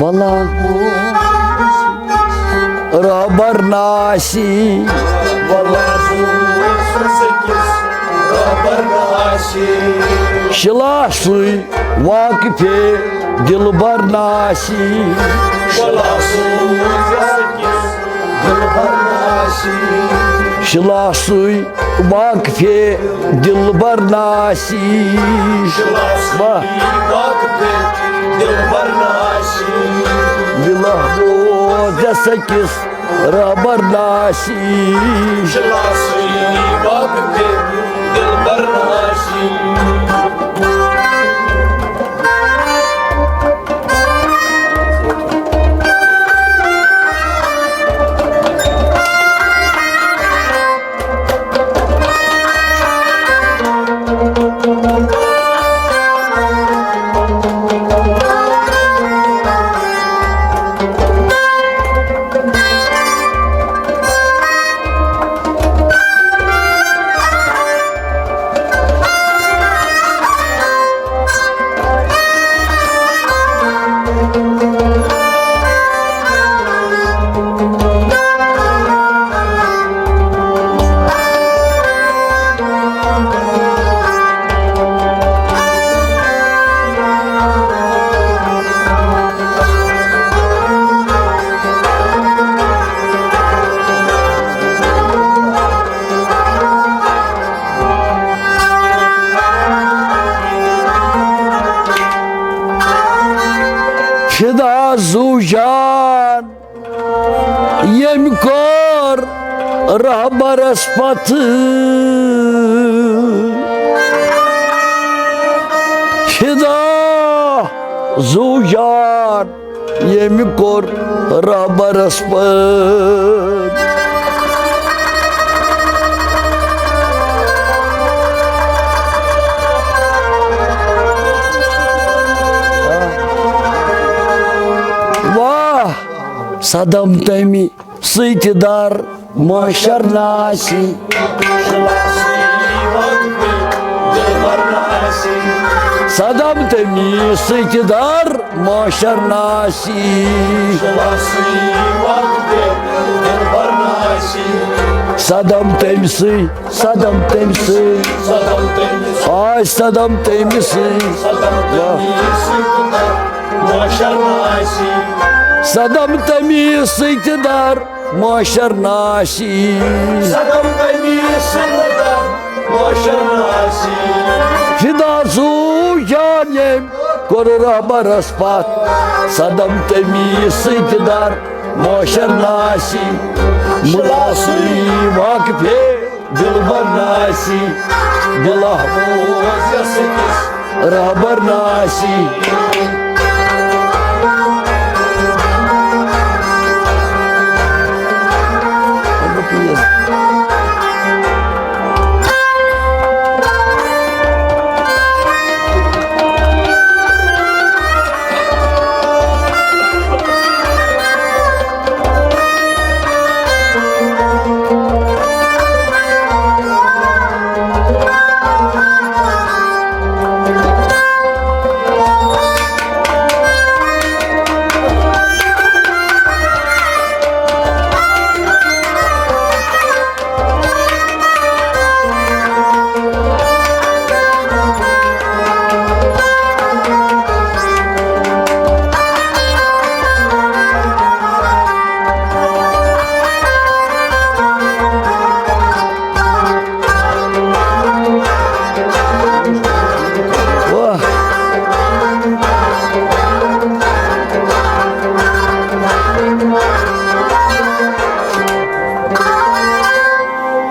Bala Rabarnaşi Şilaşlı Vakife Dilbarnaşi Şilaşlı Vakife Dilbarnaşi Bilah bu desakis Rabarnaşi Fida zujan Yemkor Rahbar aspatı Fida zujan Yemkor Rahbar aspatı Sadam temi sıйтидар Maşarnaşi Sadam temi sıйтидар Maşarnaşi Sadam temsi Ay Sadam temsi Sadam temi sıйтидар Maşarnaşi Fidazu canem Korura baraspat Sadam temi sıйтидар Maşarnaşi Mılası Vakife Dilbarnaşi Dilahmuz Yasekiz Rabarnaşi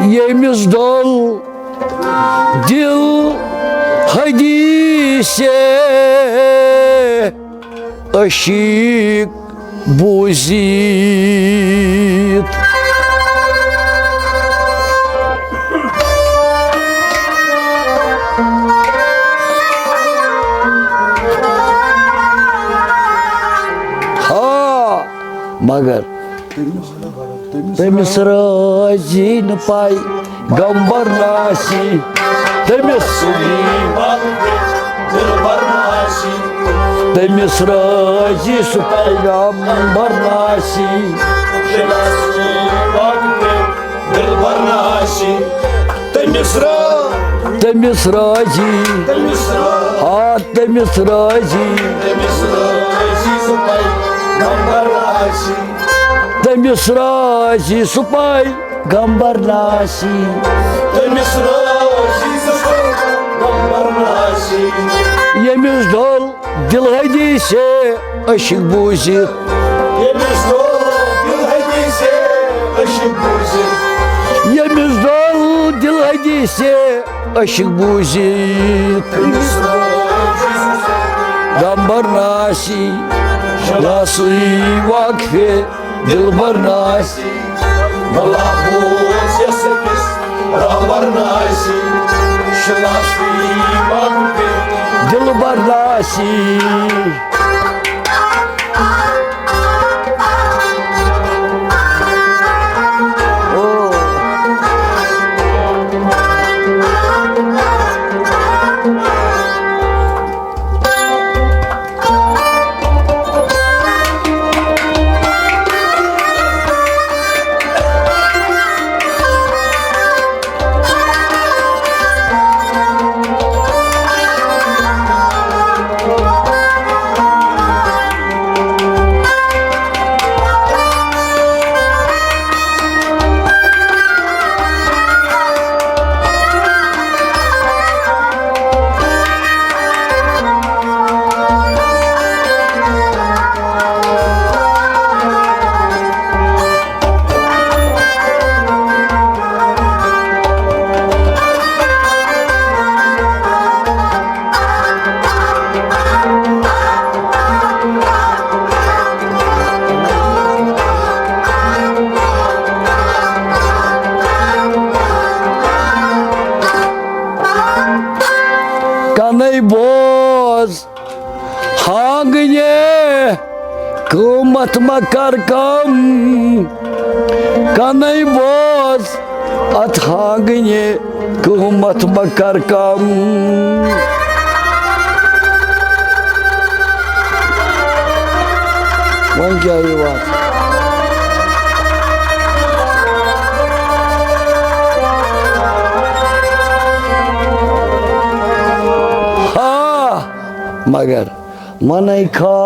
Yemiz dol dil hadise aşık buzit ha magar Temiz rajin pay gambar nasi Temiz तमिस राजी सु पैगंबर नासी तमिस राजी हाँ तमिस राजी तमिस राजी सु पैगंबर नासी यमिस डोल दिल हदीसे अशिक बूजित यमिस डोल दिल हदीसे अशिक बूजित गंबर नासी नासी वाकफे दिलबर नासी दिलबर नासी कनै बोज हांगने क़ीमत मकर कम कनै बोज अत हांगने क़ीमत मकर कम वन क्या ये बात मगर मन खा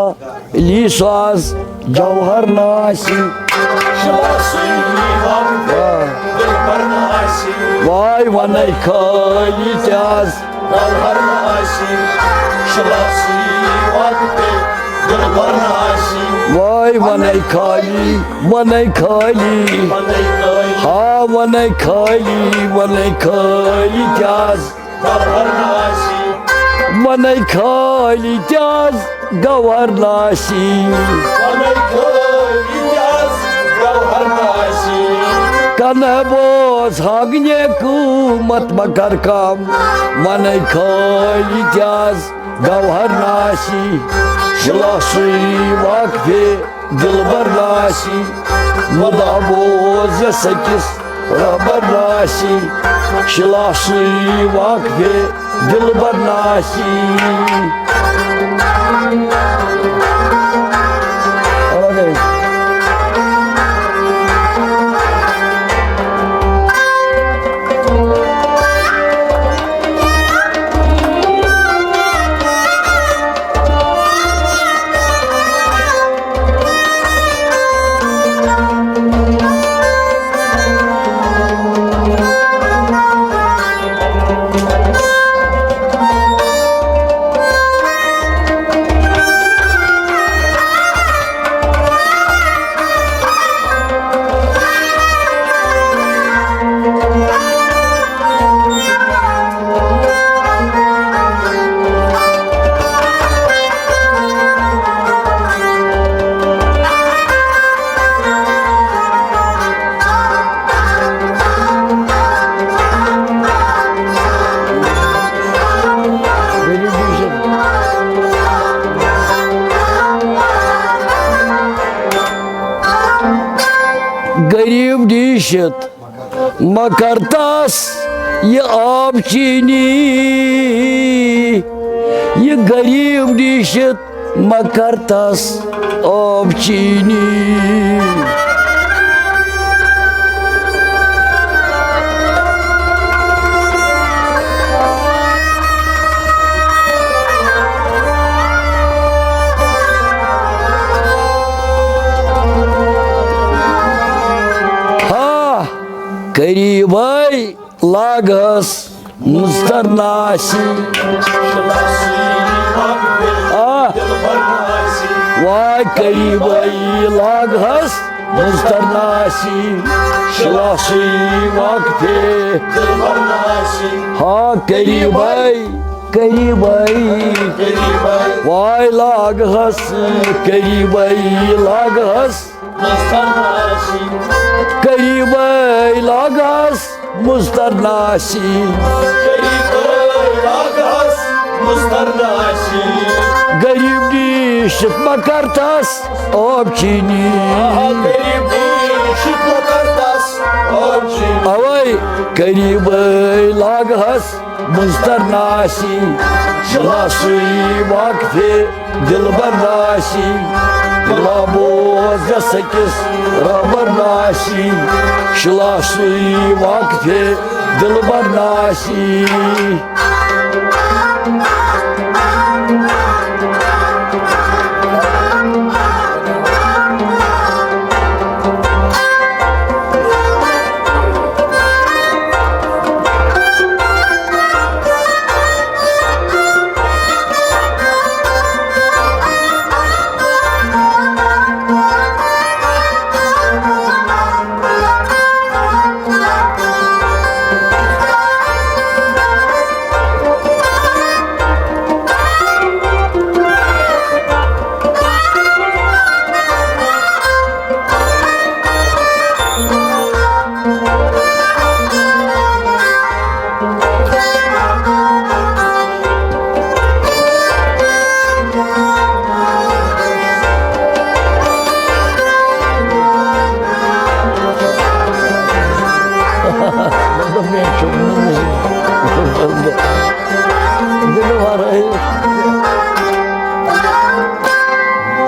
लीसाज जौहर नासी वाय वन खाली त्याज वाय वन खाली हाँ वन खाली त्याज मन खाली त्याज गवर नासी कन बोस हागने क़ीमत मकर कम मन खाली त्याज गवर नासी शिलासी वाकफे दिलबर नासी मुदा बोज सकिस रबर नासी शिलासी वाकफे दिलबर नासी गरीब दिशत मकरतास ये आप चीनी ये गरीब दिशत मकर तस अब चीनी करीबै लागस मुस्तरनासी वाय करीबै लागस मुस्तरनासी शलासी वक्ते हाँ करीबै वाय लागस करीबै लागस करीबै लागस मुस्तरनासी गरीब शिप मकरतस अब चीनी अवै करीबै लागस मुस्तरनासी शलासी वक्ते दिलबरनासी Laboz sekiz rabar naşi Şılaşı vakti dilbar naşi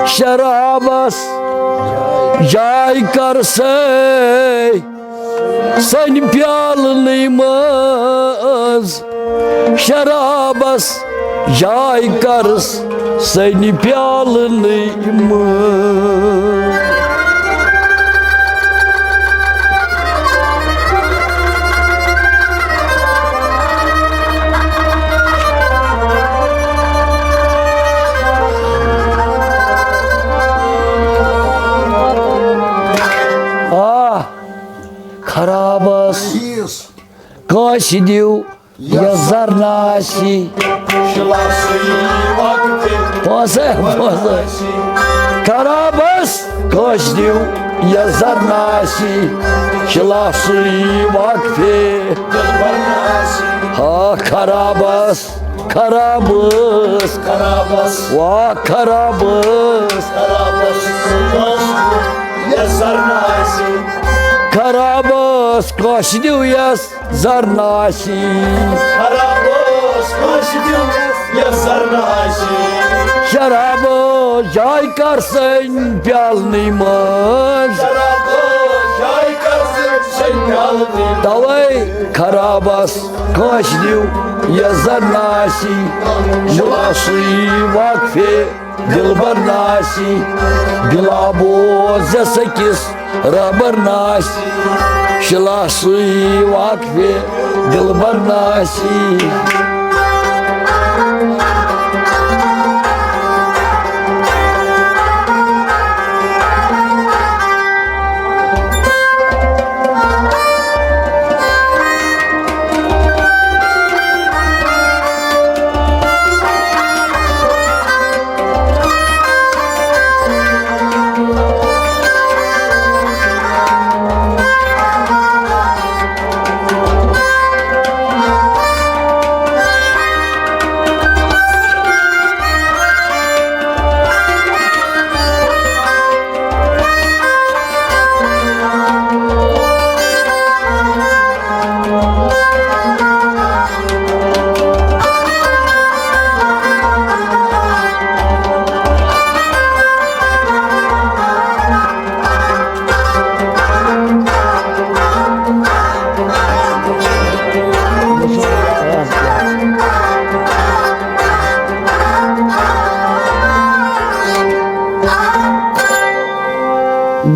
Şarabas yay karse sen piyalınımız Şarabas yay kars sen piyalınımız Karabas kaşidiu yazar nasi Pose Karabas kaşidiu yazar nasi Şılası vakti Ha Karabas Karabas Va Karabas yazar nasi Karabas kaşidiu yazar nasi Karabas kaşidiu yazar nasi Şarabı jay karsın piyalnımız Şarabı jay karsın piyalnımız Davay Karabas kaşidiu yazar nasi Şılası vakfi dilbar nasi Bilaboz sekiz rabar nasi Şılası vakfi dilbar nasi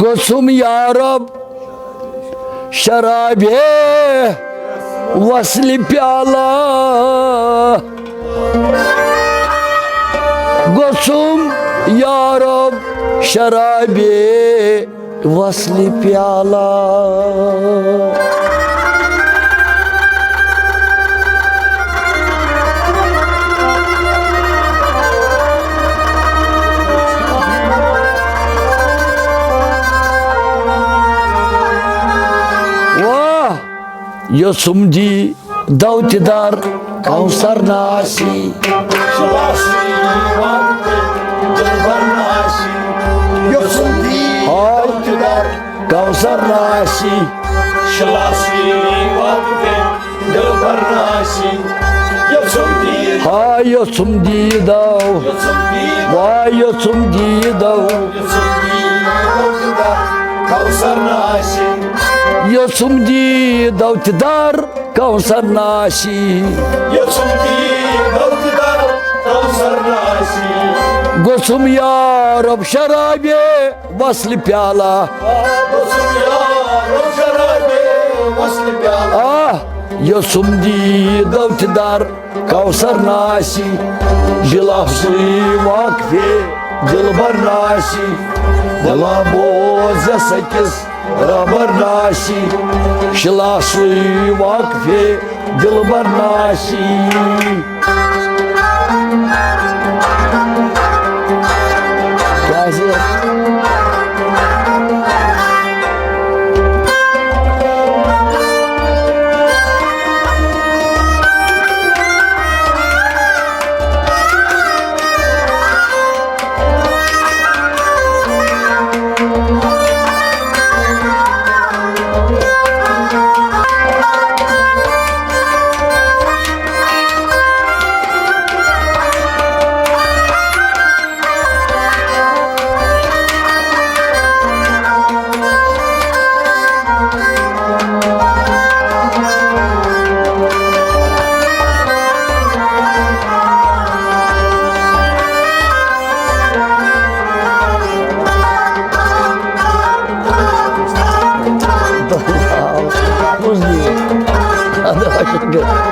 गोसुम यारब शराबे वसली प्याला गोसुम यारब शराबे वसली प्याला Yosumdi davtidar Kavsar nasi Şılası vakti Dilbar nasi Yosumdi davtidar Kavsar nasi Şılası vakti Dilbar nasi Yosumdi Yosumdi dav Yosumdi dav Yosumdi davtidar Kavsar nasi Yosumdi davtidar Kavsar nasi Yosumdi davtidar Kavsar nasi Gosum yarab şarabe vasli pyala Gosum yarab şarabe vasli pyala Yosumdi davtidar Kavsar nasi Jilahsi vakfi Dilbar nasi Dila boza sekiz Rabar nasi Şılası vakfi Dilbar nasi Gazi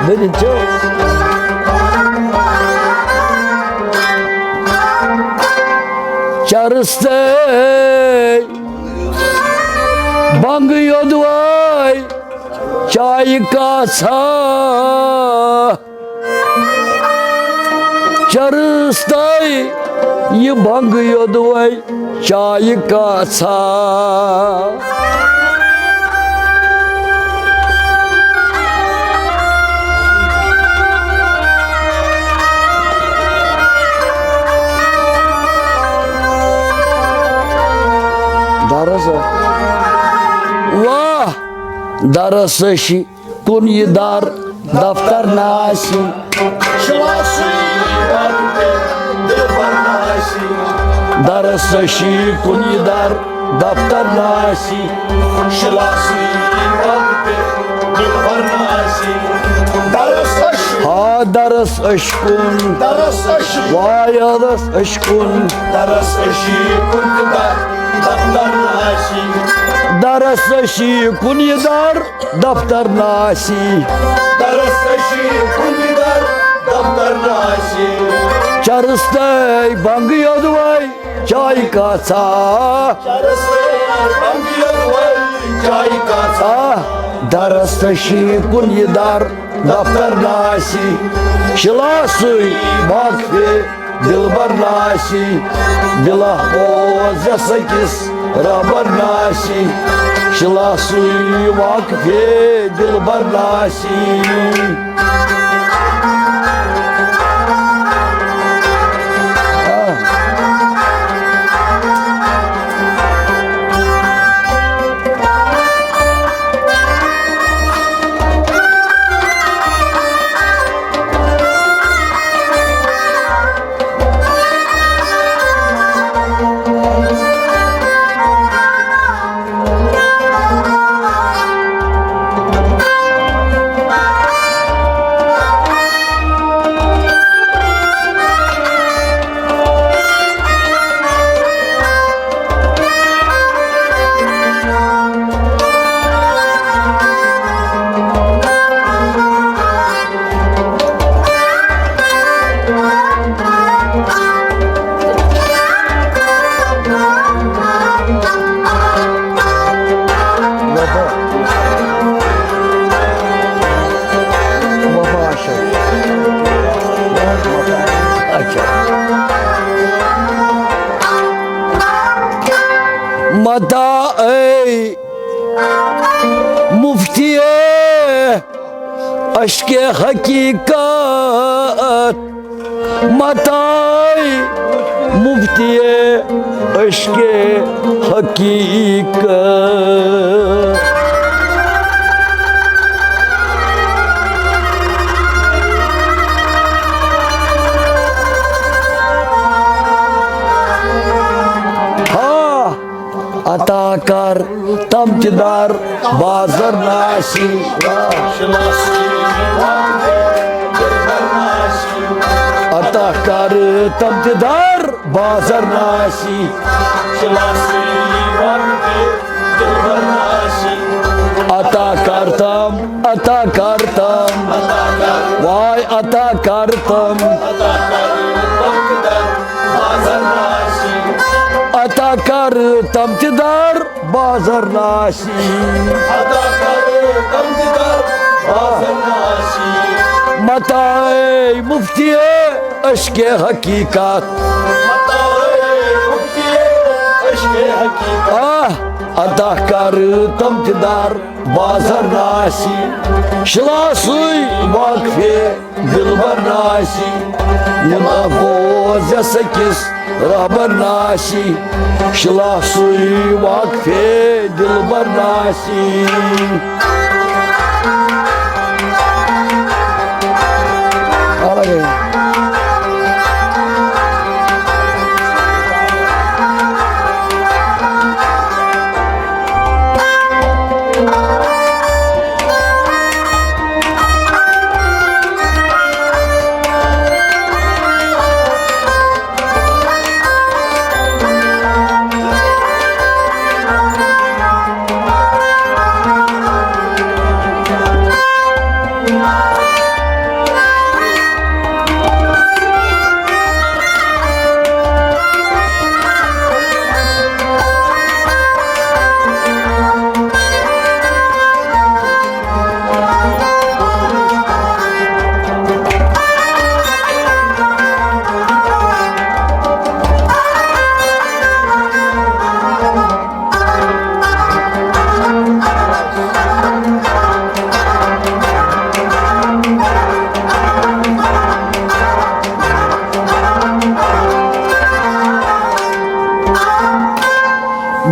Beni çok Çarıstay Bangıyordu ay Çay kasa Çarıstay Bangıyordu ay Çay kasa Darasa Vah Darasa şi Kunyidar Daftar nasi Şılası vakti Dilbar nasi Darasa şi Kunyidar Daftar nasi Şılası vakti Dilbar nasi Darasa şi Daras aşkın Daras aşkın Vay adas aşkın Daras aşkın Kunyidar Daftar nasi Darasa-şi kunyidar Daftar nasi Darasa-şi kunyidar Daftar nasi Çarıstay bangıyordu vay Çay kasa Çarıstay bangıyordu vay Çay kasa Darasa-şi kunyidar Daftar nasi Şılası vakfi Dilbar nasi Dilah boza sekiz Rabar nasi Şılası vakfi Dilbar nasi अच्छा मता ey muftiye aşk-ı hakikat matay muftiye aşk-ı hakikat Atakar tamtidar bazar nasi Atakar tamtidar bazar nasi Atakar tam Vay atakar tam Atakar tamtidar bazar nasi Atakar tamtidar bazar nasi Matay muftiye aşk-ı hakikat Matay muftiye aşk-ı hakikat Atakar tamtidar bazar nasi Şilasuy vakfi dilbar nasi Nemafoz sekiz Rahbar nasi Şilasuy vakfi dilbar nasi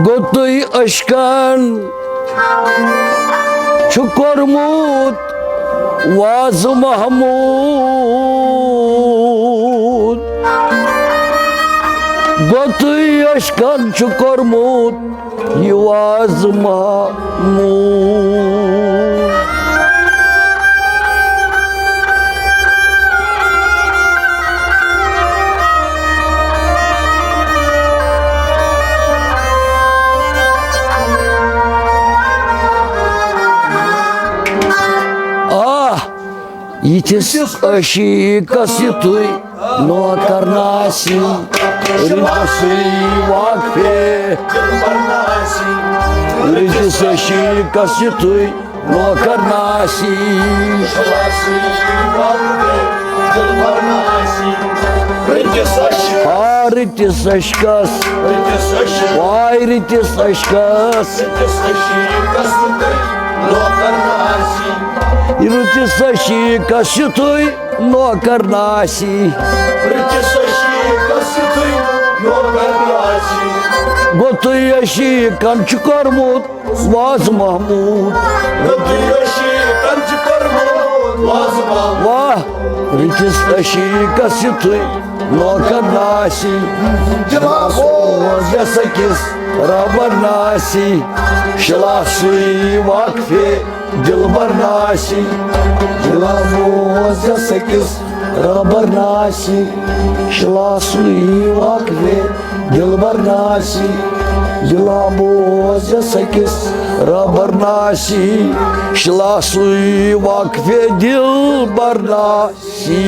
Gotuy aşkan Çukurmut Vaz Mahmud Gotuy aşkan Çukurmut Vaz Mahmud Yitis aşikas yutuy no karnasi Rıdası vakfe Yitis aşikas yutuy no karnasi Şilası vakfe Ritis aşkas Vay ritis aşkas Ritis aşikas yutuy no karnasi Gotuy aşikan Çukurmut Vaz Mahmud Vah Ritis aşikas yutuy no karnasi Nemafoz sekiz Rahbar nasi Şilasuy vakfi dilbar nasi Nemafoz sekiz Rahbar nasi Şilasuy vakfi dilbar nasi Nemafoz sekiz Rahbar nasi Şilasuy vakfi dilbar nasi